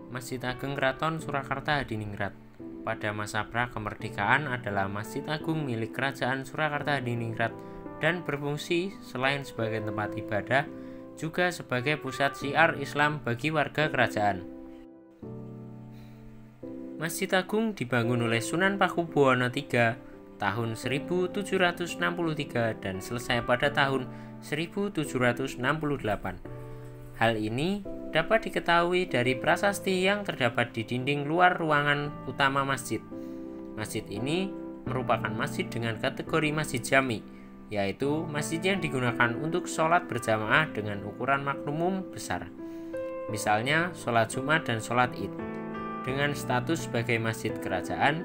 Masjid Agung Keraton Surakarta Hadiningrat pada masa pra-kemerdekaan adalah Masjid Agung milik Kerajaan Surakarta Hadiningrat dan berfungsi selain sebagai tempat ibadah juga sebagai pusat syiar Islam bagi warga kerajaan. Masjid Agung dibangun oleh Sunan Pakubuwono III tahun 1763 dan selesai pada tahun 1768. Hal ini dapat diketahui dari prasasti yang terdapat di dinding luar ruangan utama masjid. Masjid ini merupakan masjid dengan kategori masjid jami, yaitu masjid yang digunakan untuk sholat berjamaah dengan ukuran makmum besar. Misalnya sholat Jumat dan sholat Id. Dengan status sebagai masjid kerajaan,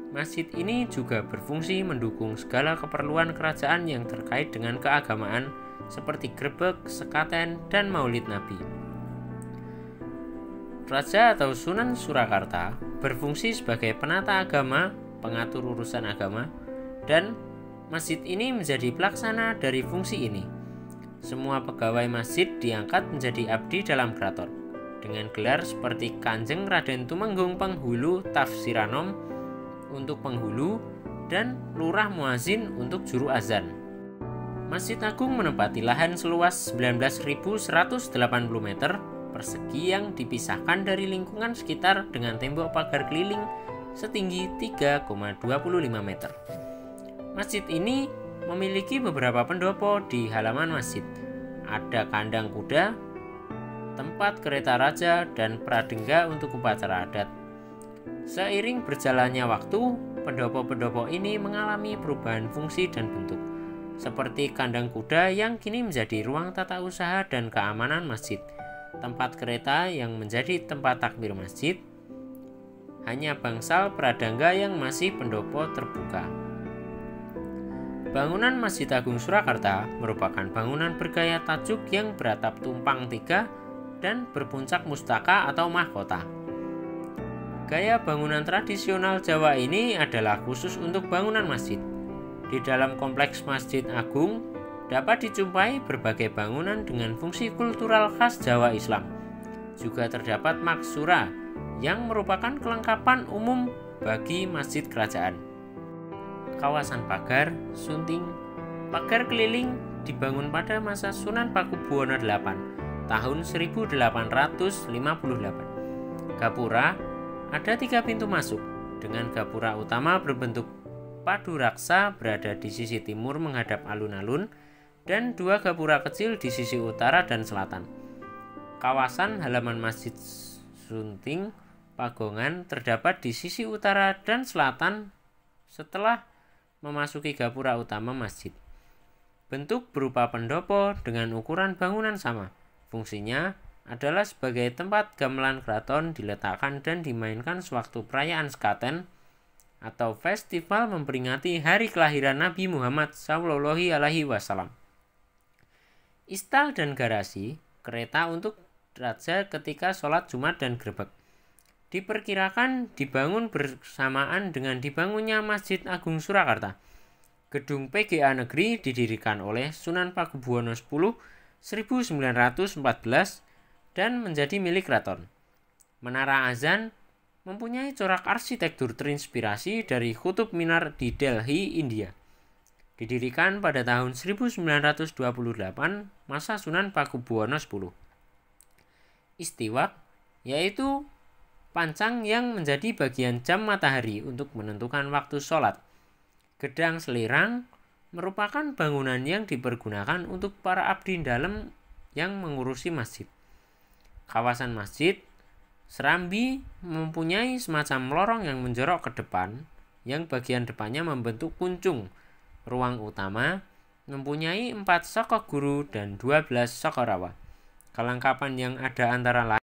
masjid ini juga berfungsi mendukung segala keperluan kerajaan yang terkait dengan keagamaan seperti grebek, sekaten, dan maulid Nabi. Raja atau Sunan Surakarta berfungsi sebagai penata agama, pengatur urusan agama, dan masjid ini menjadi pelaksana dari fungsi ini. Semua pegawai masjid diangkat menjadi abdi dalam keraton, dengan gelar seperti Kanjeng Raden Tumenggung Penghulu Tafsiranom untuk penghulu dan Lurah Muazin untuk juru azan. Masjid Agung menempati lahan seluas 19.180 meter persegi yang dipisahkan dari lingkungan sekitar dengan tembok pagar keliling setinggi 3,25 meter. Masjid ini memiliki beberapa pendopo di halaman masjid. Ada kandang kuda, tempat kereta raja, dan pradengga untuk upacara adat. Seiring berjalannya waktu, pendopo-pendopo ini mengalami perubahan fungsi dan bentuk, seperti kandang kuda yang kini menjadi ruang tata usaha dan keamanan masjid, tempat kereta yang menjadi tempat takbir masjid, hanya bangsal pradangga yang masih pendopo terbuka. Bangunan Masjid Agung Surakarta merupakan bangunan bergaya tajuk yang beratap tumpang tiga dan berpuncak mustaka atau mahkota. Gaya bangunan tradisional Jawa ini adalah khusus untuk bangunan masjid. Di dalam kompleks Masjid Agung dapat dijumpai berbagai bangunan dengan fungsi kultural khas Jawa Islam. Juga terdapat maksura yang merupakan kelengkapan umum bagi masjid kerajaan. Kawasan pagar, sunting, pagar keliling dibangun pada masa Sunan Pakubuwono VIII tahun 1858. Gapura ada 3 pintu masuk, dengan gapura utama berbentuk padu raksa berada di sisi timur menghadap alun-alun dan 2 gapura kecil di sisi utara dan selatan. Kawasan halaman Masjid Sunting Pagongan terdapat di sisi utara dan selatan setelah memasuki gapura utama masjid. Bentuk berupa pendopo dengan ukuran bangunan sama. Fungsinya adalah sebagai tempat gamelan keraton diletakkan dan dimainkan sewaktu perayaan sekaten atau festival memperingati hari kelahiran Nabi Muhammad SAW. Istal dan garasi, kereta untuk raja ketika sholat Jumat dan grebek, diperkirakan dibangun bersamaan dengan dibangunnya Masjid Agung Surakarta. Gedung PGA Negeri didirikan oleh Sunan Pakubuwono X 1914 dan menjadi milik keraton. Menara Azan mempunyai corak arsitektur terinspirasi dari Qutub Minar di Delhi, India. Didirikan pada tahun 1928 masa Sunan Pakubuwono X. Istiwak, yaitu pancang yang menjadi bagian jam matahari untuk menentukan waktu sholat. Gedang Selirang merupakan bangunan yang dipergunakan untuk para abdi dalam yang mengurusi masjid. Kawasan masjid Serambi mempunyai semacam lorong yang menjorok ke depan, yang bagian depannya membentuk kuncung. Ruang utama mempunyai 4 sokok guru dan 12 sokok rawa. Kelengkapan yang ada antara lain